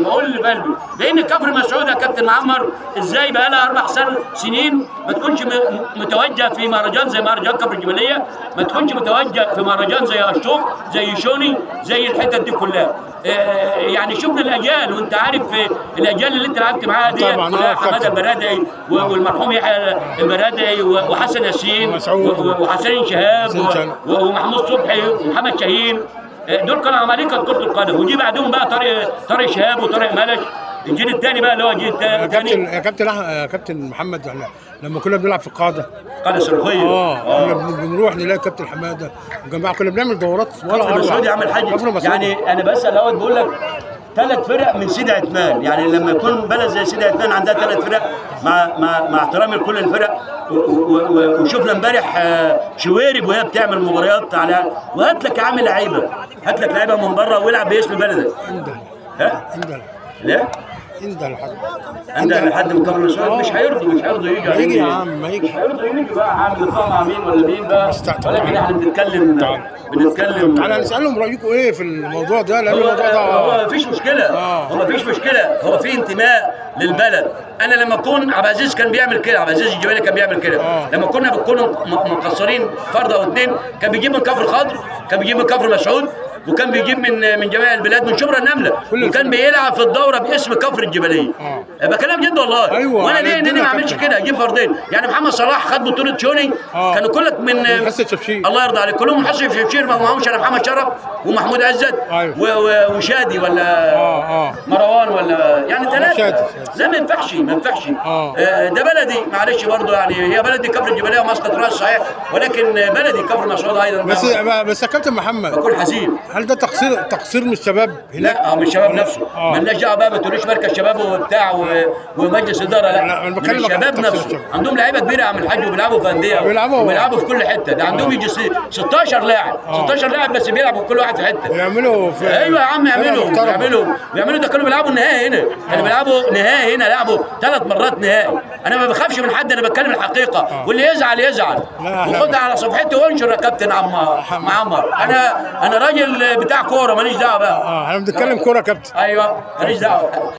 بقول اللي في قلبي، لان كفر مسعود يا كابتن معمر ازاي بقى لها 4 سنين ما تكونش متوجه في مهرجان زي مهرجان كفر الجبليه، ما تكونش متوجه في مهرجان زي اشطوط زي شوني زي الحتت دي كلها. يعني شفنا الاجيال، وانت عارف الاجيال اللي انت لعبت معاها دي كلها، حماده البرادعي والمرحوم يحيى البرادعي وحسن ياسين وحسين شهاب ومحمود صبحي ومحمد شاهين، دول كانوا عمالقه كره القدم. وجي بعدهم بقى طارق شهاب وطارق ملش، الجيل الثاني بقى اللي هو الجيل الثاني. يا كابتن محمد، احنا لما كنا بنلعب في القاعده الصاروخيه كنا بنروح نلاقي كابتن حماده وجماعه، كنا بنعمل دورات ولا كفر مسعود يا عم الحاج. يعني انا بسال اهوت بقول لك 3 فرق من سيدي عثمان، يعني لما يكون بلد زي سيدي عثمان عندها 3 فرق مع احترامي لكل الفرق. وشفنا امبارح شوارب وهي بتعمل مباريات على، وهات لك يا عم لعيبه، هات لك لعيبه من بره والعب باسم بلدك. انده لا انده لحد لحد من كفر مسعود مش هيرضوا يجي يا عم، ما يجي، مش هيرضوا يجي بقى. عامل لقاء مع مين ولا مين بقى، ولكن احنا بنتكلم تعالى نسالهم رايكم ايه في الموضوع ده، لان الموضوع ده هو مفيش مشكله. هو في انتماء للبلد. انا لما اكون عبد العزيز كان بيعمل كده، عبد العزيز الجبالي كان بيعمل كده. لما كنا بنكون مقصرين فرد او 2 كان بيجيب من كفر خضر، كان بيجيب من كفر مسعود، وكان بيجيب من جميع البلاد، من شبرا النمله، وكان بيلعب في الدوره باسم كفر الجبليه. بكلام جد والله. أيوة. وانا ليه ما اعملش كده؟ اجيب فردين. يعني محمد صلاح خد بطوله شوني، كانوا كلك من حسن شبشير، الله يرضى عليك، كلهم من حسن شبشير، ما معهمش الا محمد شرف ومحمود عزت وشادي ولا مروان ولا يعني 3. لا ما ينفعش ده بلدي معلش برضه، يعني هي بلدي كفر الجبليه ومسقط راس صحيح، ولكن بلدي كفر مسعود ايضا. بس يا كابتن محمد بكون حزين. هل ده تقصير من الشباب هناك؟ لا من الشباب نفسه، مالناش دعوه بقى، ما تقوليش مركز شباب وبتاع ومجلس اداره، لا انا من الشباب نفسه. عندهم لعيبه كبيره يا عم الحاج، وبيلعبوا في انديه وبيلعبوا في كل حته. ده عندهم يجي 16 لاعب 16 لاعب بس بيلعبوا كل واحد في حته. يعملوا ايوه يا عم، يعملوا ده. كانوا بيلعبوا النهائي هنا، كانوا بيلعبوا نهائي هنا، لعبوا 3 مرات نهائي. انا ما بخافش من حد، انا بتكلم الحقيقه، واللي يزعل وخدها على صفحتي وانشر يا كابتن عمار. انا راجل بتاع كوره، ماليش دعوه بقى. احنا بنتكلم كوره يا كابتن. ايوه ماليش دعوه.